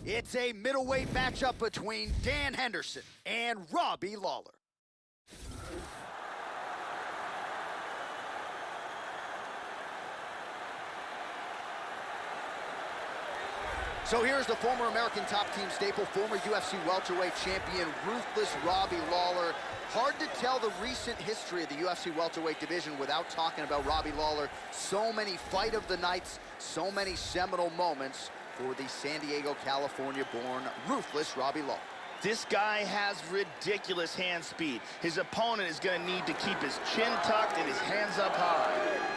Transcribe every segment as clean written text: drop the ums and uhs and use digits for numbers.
It's a middleweight matchup between Dan Henderson and Robbie Lawler. So here's the former American Top Team staple, former UFC welterweight champion, ruthless Robbie Lawler. Hard to tell the recent history of the UFC welterweight division without talking about Robbie Lawler. So many fight of the nights, so many seminal moments for the San Diego, California-born ruthless Robbie Lawler. This guy has ridiculous hand speed. His opponent is going to need to keep his chin tucked and his hands up high.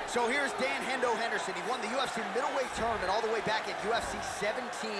So here's Dan Hendo Henderson. He won the UFC middleweight tournament all the way back at UFC 17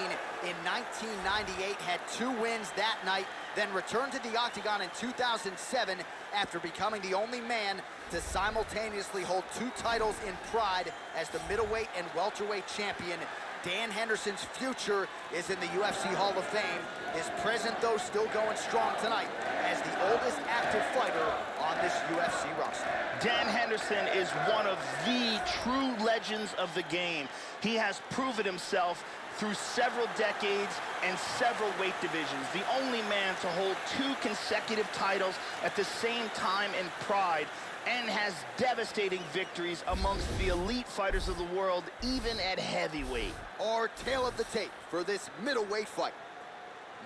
in 1998. Had 2 wins that night, then returned to the octagon in 2007 after becoming the only man to simultaneously hold 2 titles in Pride as the middleweight and welterweight champion. Dan Henderson's future is in the UFC Hall of Fame. His present, though, still going strong tonight as the oldest active fighter on this UFC roster. Dan Henderson is one of the true legends of the game. He has proven himself through several decades and several weight divisions. The only man to hold 2 consecutive titles at the same time in Pride, and has devastating victories amongst the elite fighters of the world, even at heavyweight. Our tale of the tape for this middleweight fight.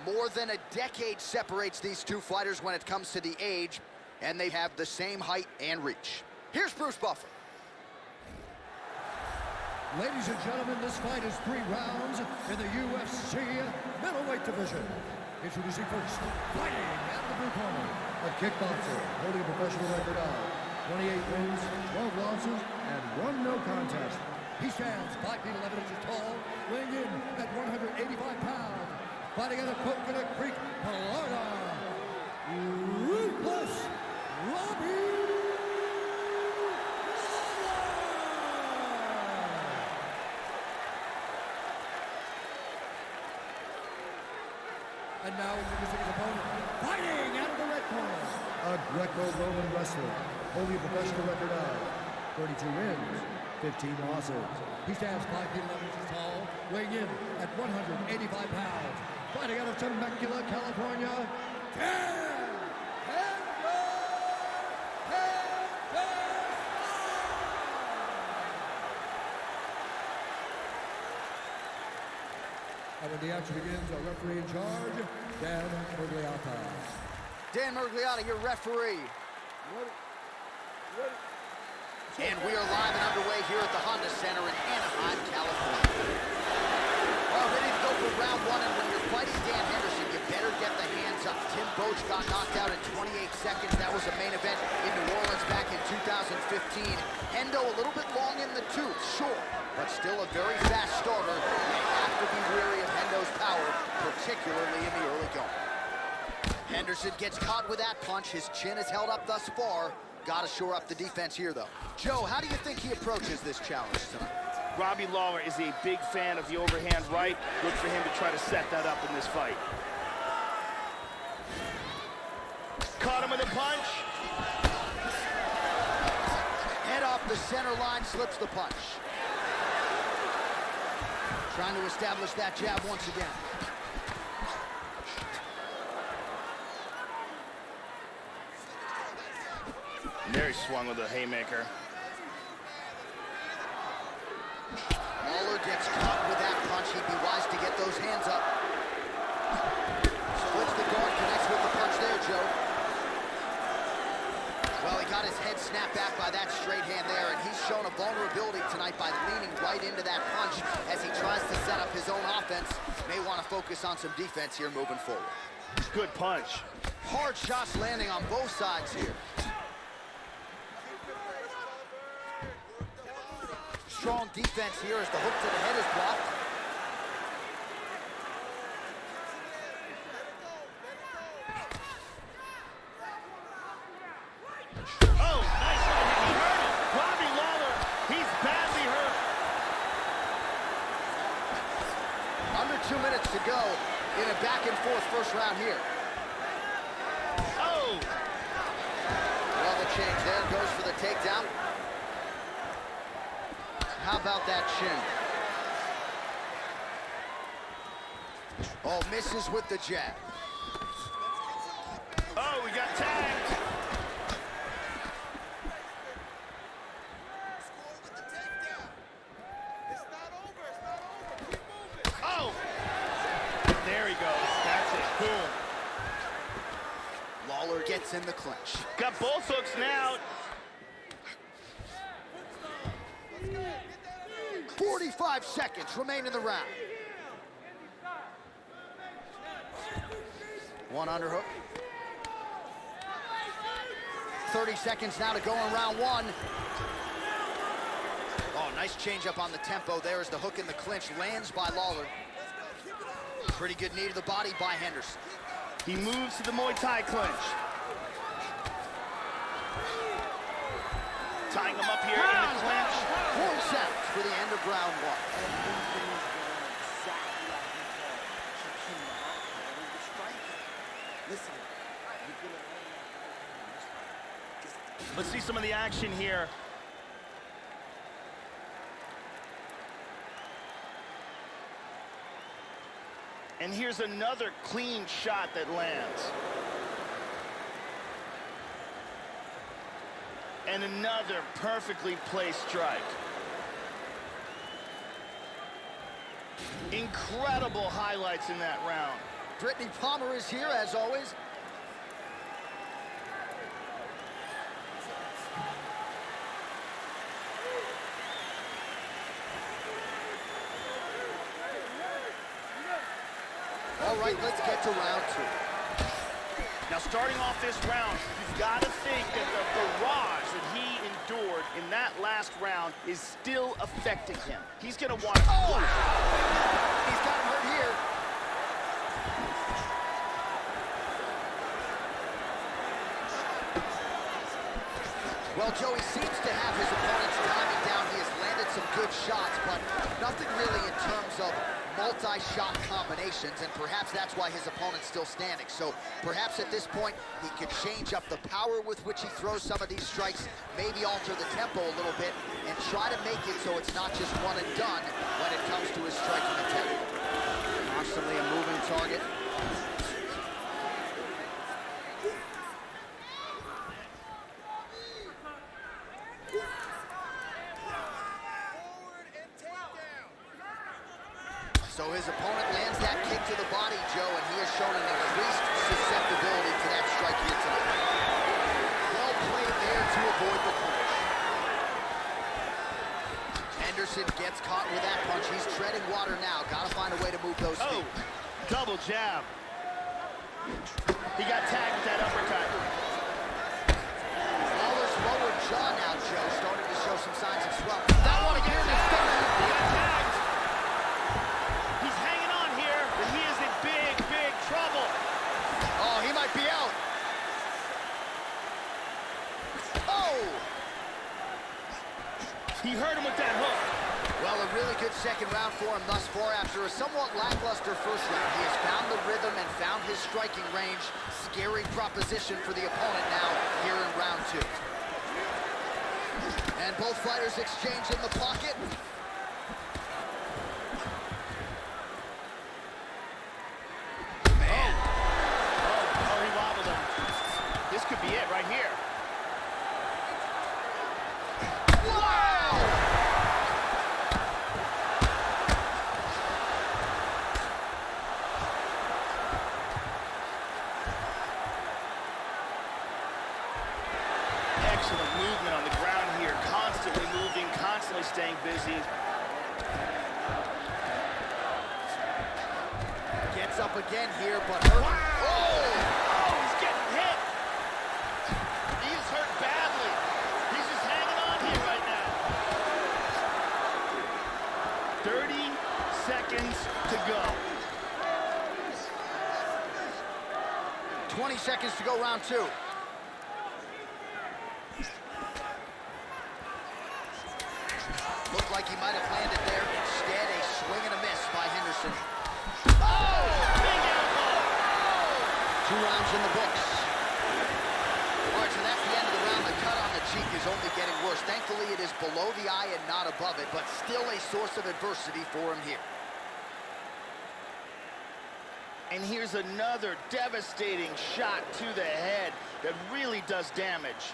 More than a decade separates these 2 fighters when it comes to the age, and they have the same height and reach. Here's Bruce Buffer. Ladies and gentlemen, this fight is 3 rounds in the UFC middleweight division. Introducing first, fighting out of the blue corner, a kickboxer holding a professional record of 28 wins, 12 losses, and 1 no contest. He stands 5 feet 11 inches tall, weighing in at 185 pounds. Fighting out of Coconut Creek, Florida, ruthless Robbie Lawler. And now introducing his opponent, fighting out of the red corner, a Greco-Roman wrestler, holding a professional record of 32 wins, 15 losses. He stands 5 feet 11 inches tall, weighing in at 185 pounds. Fighting out of Temecula, California, Dan Henderson! And when the action begins, our referee in charge, Dan Murgliata. Dan Murgliata, your referee. And we are live and underway here at the Honda Center in Anaheim, California. All ready to go for round 1, and when you're fighting Dan Henderson, you better get the hands up. Tim Boach got knocked out in 28 seconds. That was a main event in New Orleans back in 2015. Hendo a little bit long in the tooth, sure, but still a very fast starter. You have to be wary of Hendo's power, particularly in the early going. Henderson gets caught with that punch. His chin is held up thus far. Got to shore up the defense here, though. Joe, how do you think he approaches this challenge tonight? Robbie Lawler is a big fan of the overhand right. Look for him to try to set that up in this fight. Caught him with a punch. Head off the center line, slips the punch. Trying to establish that jab once again. And there he swung with a haymaker. Lawler gets caught with that punch. He'd be wise to get those hands up. Splits the guard, connects with the punch there, Joe. Well, he got his head snapped back by that straight hand there, and he's shown a vulnerability tonight by leaning right into that punch as he tries to set up his own offense. May want to focus on some defense here moving forward. Good punch. Hard shots landing on both sides here. Strong defense here as the hook to the head is blocked. Oh, nice right hand. He hurt him. Robbie Lawler, he's badly hurt. Under 2 minutes to go in a back-and-forth first round here. Oh! Well, the change there goes for the takedown. How about that shin? Oh, misses with the jab. Oh, we got tagged. Oh! There he goes. That's it. Boom. Lawler gets in the clinch. Got both hooks now. 45 seconds remain in the round. One underhook. 30 seconds now to go in round one. Oh, nice change up on the tempo there as the hook in the clinch lands by Lawler. Pretty good knee to the body by Henderson. He moves to the Muay Thai clinch. Tying him up here in the clinch. Horn sounds for the end of round one. Let's see some of the action here. And here's another clean shot that lands. And another perfectly placed strike. Incredible highlights in that round. Brittany Palmer is here, as always. All right, let's get to round two. Now, starting off this round, you've got to think that the barrage that he endured in that last round is still affecting him. He's going to want to... Oh! He's got him hurt here. Well, Joey seems to have his opponent's timing down. He has landed some good shots, but nothing really in terms of multi-shot combinations, and perhaps that's why his opponent's still standing. So perhaps at this point, he could change up the power with which he throws some of these strikes, maybe alter the tempo a little bit, and try to make it so it's not just one and done when it comes to his striking attempt. Constantly a moving target. So his opponent lands that kick to the body, Joe, and he has shown an increased susceptibility to that strike here tonight. Well played there to avoid the punch. Henderson gets caught with that punch. He's treading water now. Got to find a way to move those feet. Double jab. He got tagged with that uppercut. Lawler's lower jaw now, Joe, starting to show some signs of swelling. That one again is stunning. He got tagged. He's hanging on here, but he is in big, big trouble. Oh, he might be out. Oh! He hurt him with that hook. Well, a really good second round for him thus far. After a somewhat lackluster first round, he has found the rhythm and found his striking range. Scary proposition for the opponent now here in round two. And both fighters exchange in the pocket. Man. Oh, he wobbled him. This could be it right here. Wow! Excellent movement on the ground here. Constantly moving, constantly staying busy. Gets up again here, but hurt. Wow! Oh! Oh, he's getting hit. He is hurt badly. He's just hanging on here right now. 30 seconds to go. 20 seconds to go round two. Looked like he might have landed there. Instead, a swing and a miss by Henderson. Oh! Big elbow! 2 rounds in the books. All right, so that's the end of the round. The cut on the cheek is only getting worse. Thankfully, it is below the eye and not above it, but still a source of adversity for him here. And here's another devastating shot to the head that really does damage.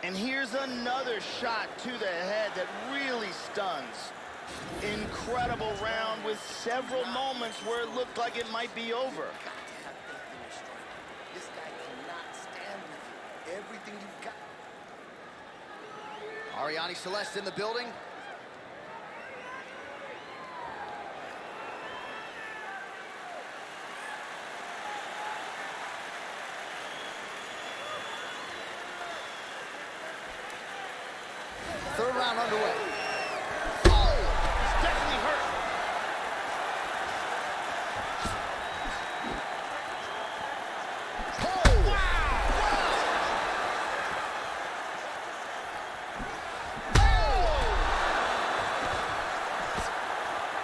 And here's another shot to the head that really stuns. Incredible round with several moments where it looked like it might be over. This guy cannot stand with you. Everything you've got. Ariane Celeste in the building. Third round underway. Oh, he's definitely hurt. Oh! Wow!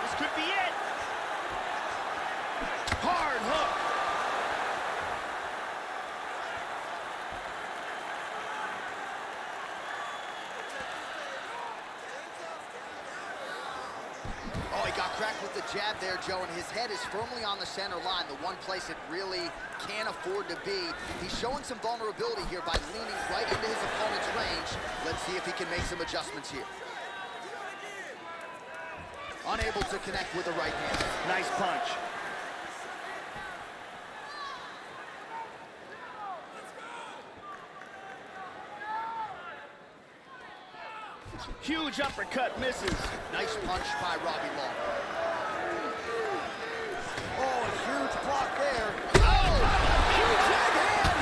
This could be it. Hard hook. Oh, he got cracked with the jab there, Joe, and his head is firmly on the center line, the one place it really can't afford to be. He's showing some vulnerability here by leaning right into his opponent's range. Let's see if he can make some adjustments here. Unable to connect with the right hand. Nice punch. Huge uppercut misses. Nice punch by Robbie Long. Oh, a huge block there. Oh, huge right hand.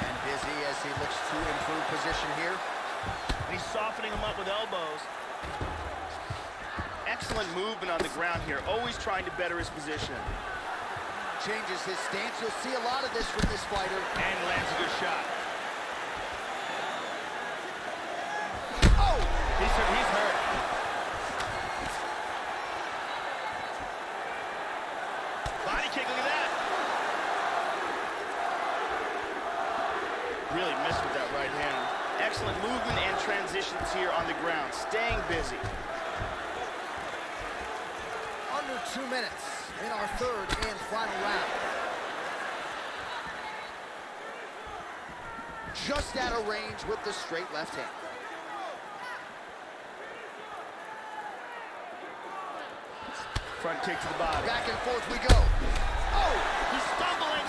And busy as he looks to improve position here. And he's softening him up with elbows. Excellent movement on the ground here, always trying to better his position. Changes his stance. You'll see a lot of this from this fighter. And lands a good shot. Oh! He's hurt. Body kick, look at that. Really missed with that right hand. Excellent movement and transitions here on the ground, staying busy. Under 2 minutes in our third and final round. Just out of range with the straight left hand. Front kick to the body. Back and forth we go. Oh! He's stumbling.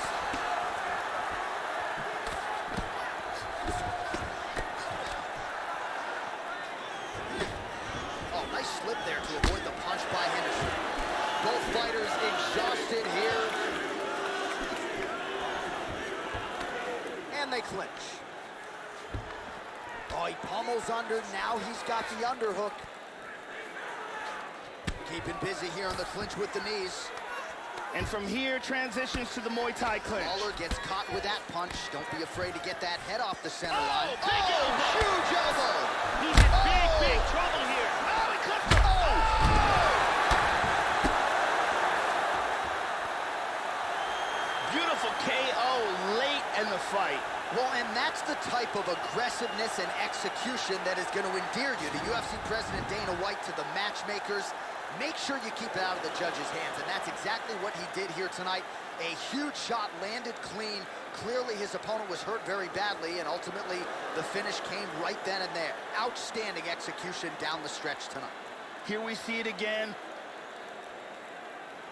Oh, nice slip there to avoid the punch by Henderson. Both fighters exhausted here. And they clinch. Oh, he pummels under. Now he's got the underhook. Keeping busy here on the clinch with the knees. And from here, transitions to the Muay Thai clinch. Lawler gets caught with that punch. Don't be afraid to get that head off the center line. Big elbow. Huge elbow! He's in big trouble here. Oh, he clipped him. Beautiful KO late in the fight. Well, and that's the type of aggressiveness and execution that is going to endear you to UFC President Dana White, to the matchmakers. Make sure you keep it out of the judge's hands, and that's exactly what he did here tonight. A huge shot landed clean. Clearly his opponent was hurt very badly, and ultimately the finish came right then and there. Outstanding execution down the stretch tonight. Here we see it again.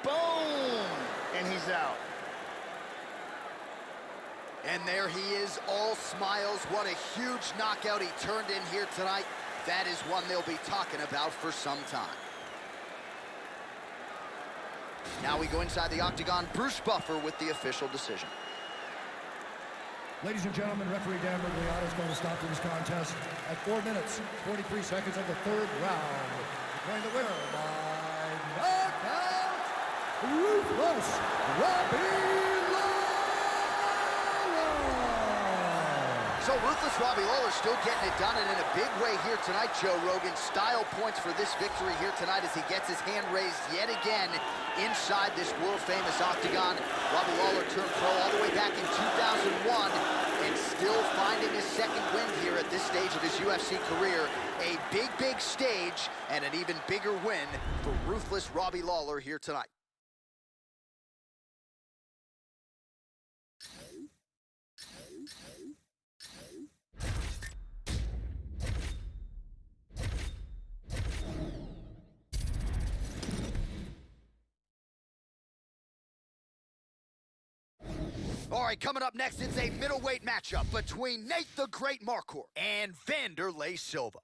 Boom! And he's out. And there he is, all smiles. What a huge knockout he turned in here tonight. That is one they'll be talking about for some time. Now we go inside the octagon. Bruce Buffer with the official decision. Ladies and gentlemen, referee Dan Murgliano is going to stop this contest at 4 minutes, 43 seconds of the third round. Declaring the winner by knockout, ruthless Robbie Long! So Ruthless Robbie Lawler still getting it done, and in a big way here tonight, Joe Rogan. Style points for this victory here tonight as he gets his hand raised yet again inside this world-famous octagon. Robbie Lawler turned pro all the way back in 2001 and still finding his second win here at this stage of his UFC career. A big, big stage and an even bigger win for Ruthless Robbie Lawler here tonight. All right, coming up next, it's a middleweight matchup between Nate the Great Marquardt and Wanderlei Silva.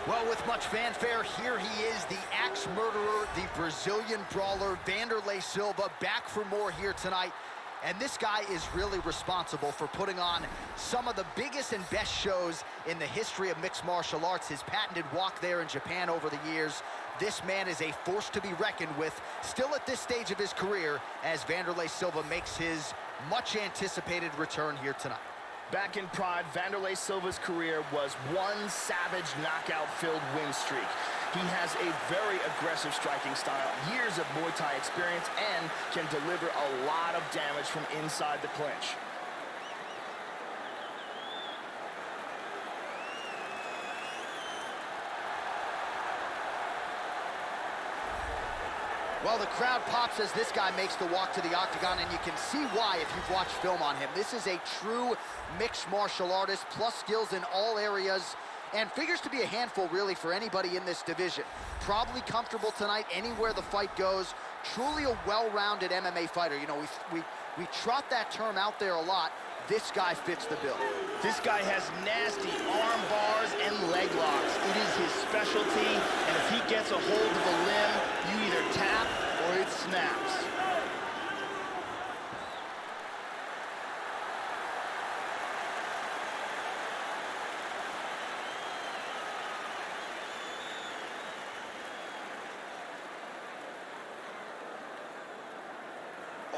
Well, with much fanfare, here he is, the axe murderer, the Brazilian brawler, Wanderlei Silva, back for more here tonight. And this guy is really responsible for putting on some of the biggest and best shows in the history of mixed martial arts. His patented walk there in Japan over the years. This man is a force to be reckoned with, still at this stage of his career, as Wanderlei Silva makes his much-anticipated return here tonight. Back in Pride, Wanderlei Silva's career was one savage knockout-filled win streak. He has a very aggressive striking style, years of Muay Thai experience, and can deliver a lot of damage from inside the clinch. Well, the crowd pops as this guy makes the walk to the octagon, and you can see why if you've watched film on him. This is a true mixed martial artist, plus skills in all areas, and figures to be a handful, really, for anybody in this division. Probably comfortable tonight anywhere the fight goes. Truly a well-rounded MMA fighter. You know, we trot that term out there a lot. This guy fits the bill. This guy has nasty arm bars and leg locks. It is his specialty, and if he gets a hold of a limb, you either tap or it snaps.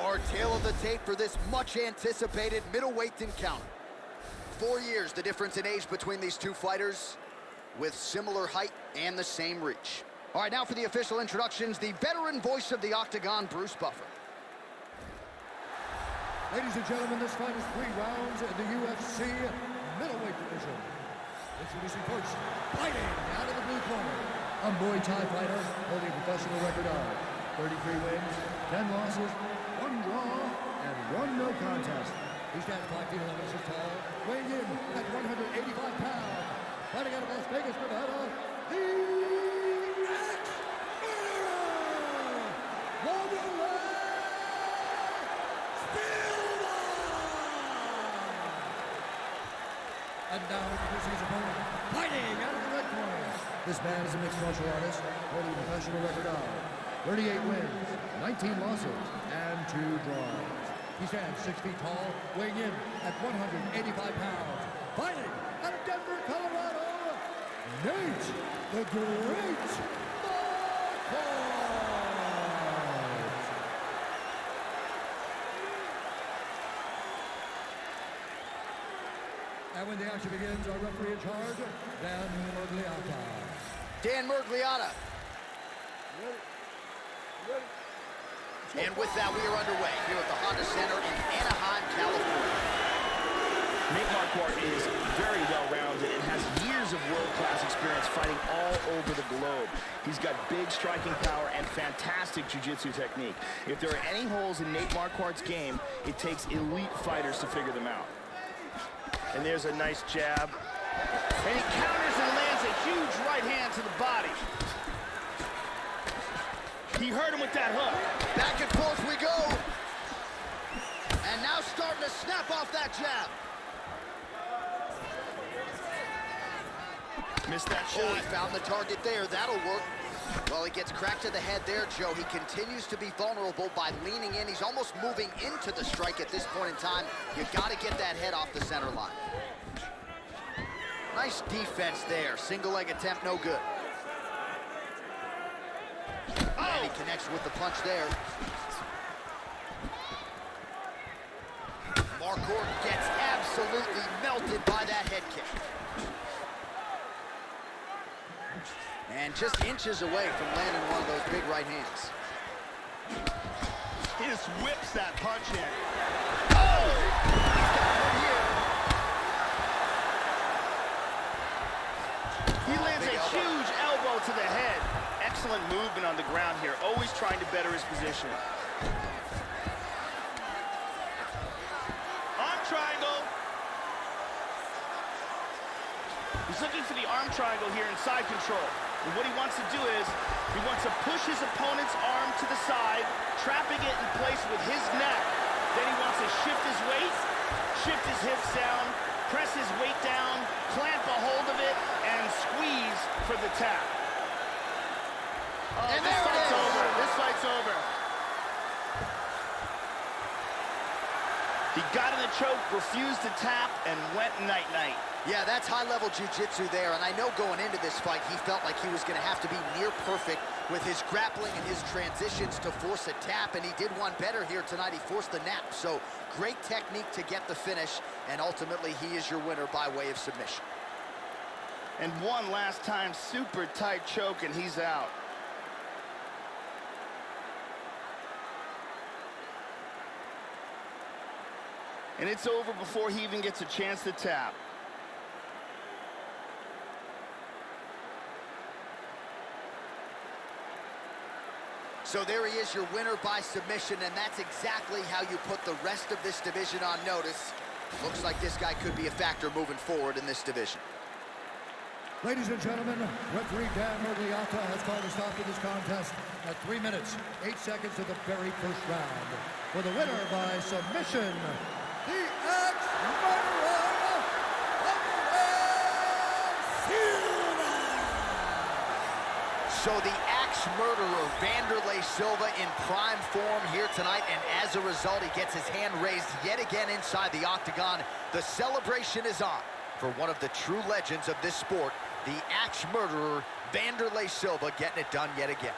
Our tail of the tape for this much-anticipated middleweight encounter. 4 years, the difference in age between these two fighters, with similar height and the same reach. All right, now for the official introductions, the veteran voice of the octagon, Bruce Buffer. Ladies and gentlemen, this fight is 3 rounds in the UFC middleweight division. Introducing first, fighting out of the blue corner, a Muay Thai fighter holding a professional record of 33 wins, 10 losses, 1 draw, and 1 no contest. He stands 5 feet 11 inches tall, weighing in at 185 pounds. Fighting out of Las Vegas, Nevada, the Wanderlei Silva! And now introducing his opponent, fighting out of the red corner. This man is a mixed martial artist, holding a professional record of 38 wins, 19 losses, and 2 draws. He stands 6 feet tall, weighing in at 185 pounds. Fighting out of Denver, Colorado, Nate the Great Marquardt. And when the action begins, our referee in charge, Dan Mergliata. Dan Mergliata. And with that, we are underway here at the Honda Center in Anaheim, California. Nate Marquardt is very well-rounded and has years of world-class experience fighting all over the globe. He's got big striking power and fantastic jiu-jitsu technique. If there are any holes in Nate Marquardt's game, it takes elite fighters to figure them out. And there's a nice jab. And he counters and lands a huge right hand to the body. He hurt him with that hook. Back and forth we go. And now starting to snap off that jab. Missed that shot. Oh, he found the target there. That'll work. Well, he gets cracked to the head there, Joe. He continues to be vulnerable by leaning in. He's almost moving into the strike at this point in time. You got to get that head off the center line. Nice defense there. Single leg attempt, no good. And he connects with the punch there. Marquardt gets absolutely melted by that head kick. And just inches away from landing one of those big right hands. He just whips that punch in. Oh! He's got one here. He lands a huge elbow to the head. Excellent movement on the ground here, always trying to better his position. Arm triangle. He's looking for the arm triangle here in side control. And what he wants to do is, he wants to push his opponent's arm to the side, trapping it in place with his neck. Then he wants to shift his weight, shift his hips down, press his weight down, clamp a hold of it, and squeeze for the tap. Oh, And this fight's over. This fight's over. He got in the choke, refused to tap, and went night-night. Yeah, that's high-level jiu-jitsu there, and I know going into this fight, he felt like he was going to have to be near perfect with his grappling and his transitions to force a tap, and he did one better here tonight. He forced the nap, so great technique to get the finish, and ultimately he is your winner by way of submission. And one last time, super tight choke, and he's out. And it's over before he even gets a chance to tap. So there he is, your winner by submission, and that's exactly how you put the rest of this division on notice. Looks like this guy could be a factor moving forward in this division. Ladies and gentlemen, referee Dan Murgliata has called a stop to this contest at 3 minutes, 8 seconds of the very first round. For the winner by submission, the ex-murderer So the axe-murderer Wanderlei Silva in prime form here tonight, and as a result, he gets his hand raised yet again inside the octagon. The celebration is on for one of the true legends of this sport, the axe-murderer Wanderlei Silva, getting it done yet again.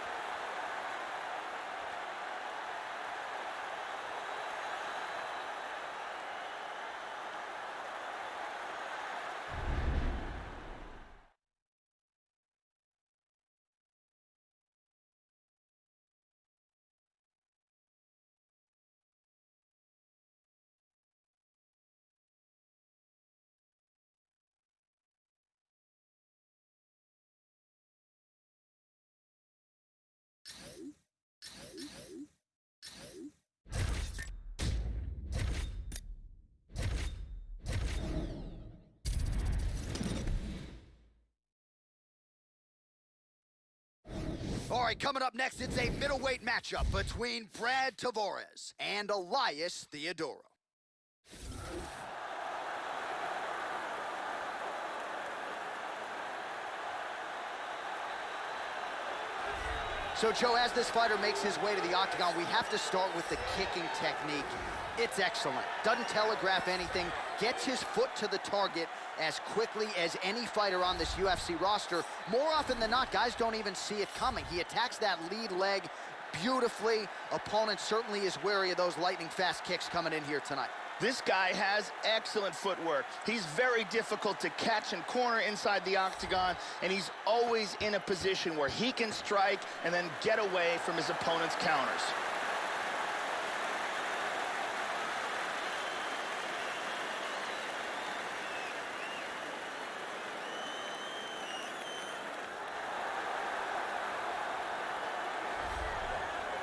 All right, coming up next, it's a middleweight matchup between Brad Tavares and Elias Theodorou. So, Joe, as this fighter makes his way to the octagon, we have to start with the kicking technique. It's excellent. Doesn't telegraph anything. Gets his foot to the target as quickly as any fighter on this UFC roster. More often than not, guys don't even see it coming. He attacks that lead leg beautifully. Opponent certainly is wary of those lightning-fast kicks coming in here tonight. This guy has excellent footwork. He's very difficult to catch and corner inside the octagon, and he's always in a position where he can strike and then get away from his opponent's counters.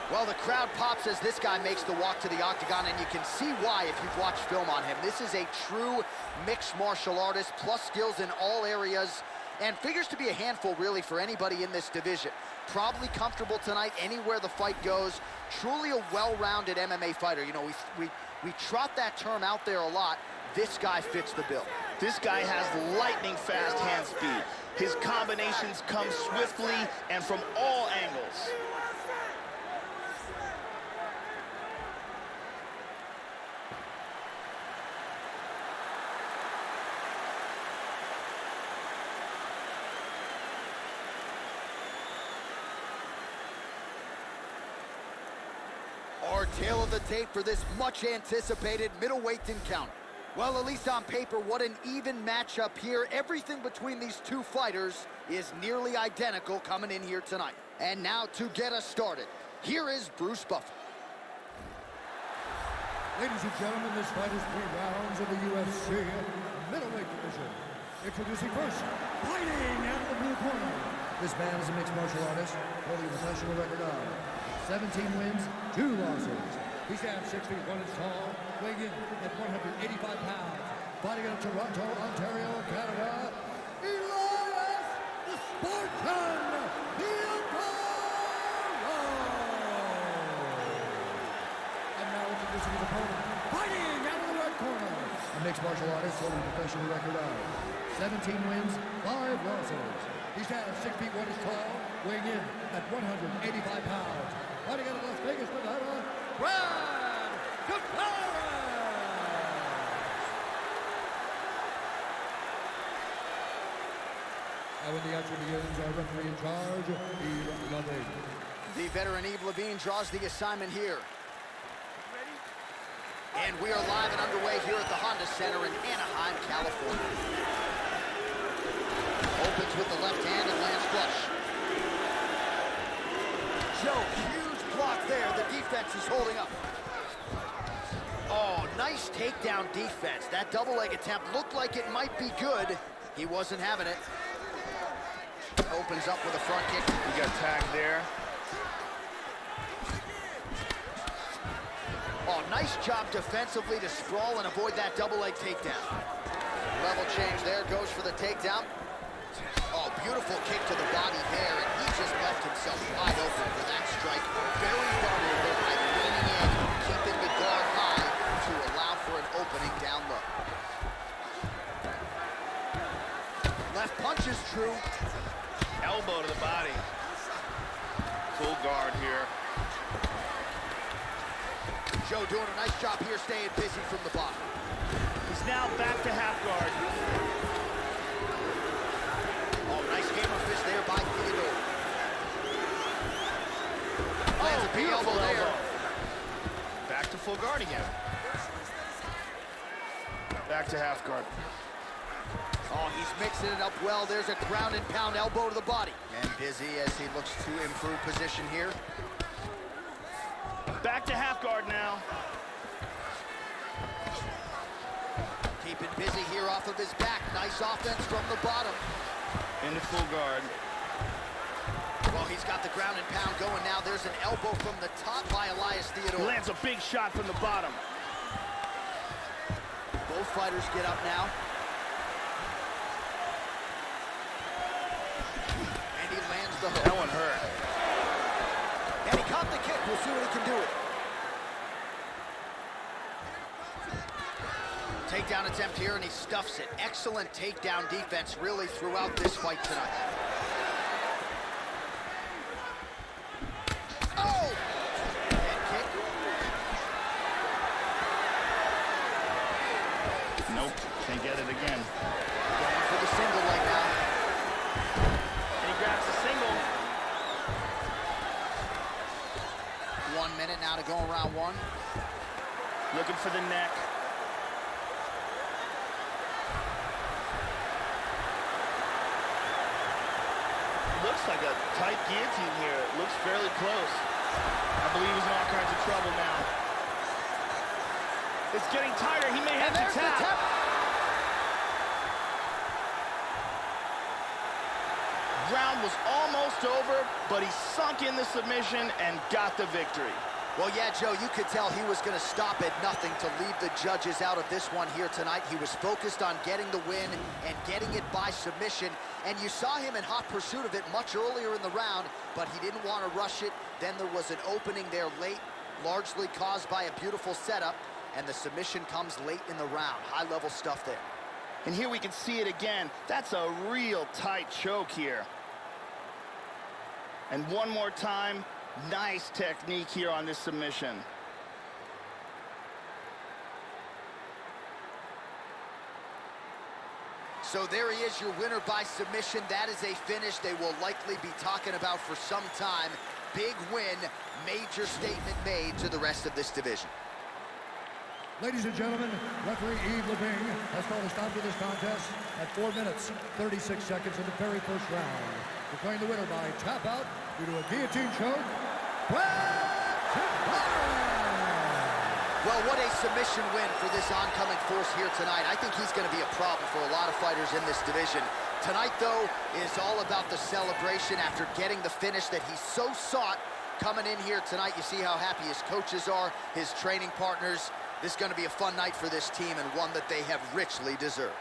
Well, the crowd pops as this guy makes the walk to the octagon, and you can see why if you've watched film on him. This is a true mixed martial artist, plus skills in all areas, and figures to be a handful, really, for anybody in this division. Probably comfortable tonight anywhere the fight goes. Truly a well-rounded MMA fighter. You know, we trot that term out there a lot. This guy fits the bill. This guy has lightning-fast hand speed. His combinations come swiftly and from all angles. tale of the tape for this much-anticipated middleweight encounter. Well, at least on paper, what an even matchup here. Everything between these two fighters is nearly identical coming in here tonight. And now to get us started, here is Bruce Buffer. Ladies and gentlemen, this fight is 3 rounds of the UFC middleweight division. Introducing first, fighting out of the blue corner. This man is a mixed martial artist, holding a professional record of 17 wins, 2 losses. He stands 6 feet 1 inch tall, weighing in at 185 pounds. Fighting out of Toronto, Ontario, Canada, Elias the Spartan, the Emperor! And now introducing his opponent, fighting out of the red corner. A mixed martial artist holding a professional record of 17 wins, 5 losses. He stands 6 feet 1 inch tall, weighing in at 185 pounds. Fighting out of Las Vegas, Nevada, Brad Catalan! And when the action begins, our referee in charge, Eve Loving. The veteran Eve Levine draws the assignment here. And we are live and underway here at the Honda Center in Anaheim, California. Opens with the left hand and lands flush. Joe, huge block there. The defense is holding up. Oh, nice takedown defense. That double leg attempt looked like it might be good. He wasn't having it. Opens up with a front kick. He got tagged there. Oh, nice job defensively to sprawl and avoid that double leg takedown. Level change there, goes for the takedown. Oh, beautiful kick to the body there, and he just left himself wide open for that strike. Very vulnerable by leaning in, keeping the guard high to allow for an opening down low. Left punch is true. Elbow to the body. Full guard here. Joe doing a nice job here, staying busy from the bottom. He's now back to half guard. Oh, nice hammer fist there by Theodore. Lands a big elbow there. Back to full guard again. Back to half guard. Oh, he's mixing it up well. There's a ground and pound elbow to the body. And busy as he looks to improve position here. Back to half guard now. Keeping busy here off of his back. Nice offense from the bottom. Into full guard. Well, he's got the ground and pound going now. There's an elbow from the top by Elias Theodore. Lands a big shot from the bottom. Both fighters get up now. And he lands the hook. That one hurt. And he caught the kick. We'll see what he can do with it. Takedown attempt here, and he stuffs it. Excellent takedown defense really throughout this fight tonight. Oh! Head kick. Nope, can't get it again. Going for the single leg now. And he grabs the single. 1 minute now to go in round one. Looking for the neck. Looks like a tight guillotine here. It looks fairly close. I believe he's in all kinds of trouble now. It's getting tighter. He may have to tap. Round was almost over, but he sunk in the submission and got the victory. Well, yeah, Joe, you could tell he was going to stop at nothing to leave the judges out of this one here tonight. He was focused on getting the win and getting it by submission. And you saw him in hot pursuit of it much earlier in the round, but he didn't want to rush it. Then there was an opening there late, largely caused by a beautiful setup, and the submission comes late in the round. High-level stuff there. And here we can see it again. That's a real tight choke here. And one more time, nice technique here on this submission. So there he is, your winner by submission. That is a finish they will likely be talking about for some time. Big win, major statement made to the rest of this division. Ladies and gentlemen, referee Yves Leving has called a stop to this contest at 4 minutes, 36 seconds in the very first round. Declaring the winner by tap out due to a guillotine choke, well, what a submission win for this oncoming force here tonight. I think he's going to be a problem for a lot of fighters in this division. Tonight, though, is all about the celebration after getting the finish that he so sought coming in here tonight. You see how happy his coaches are, his training partners. This is going to be a fun night for this team and one that they have richly deserved.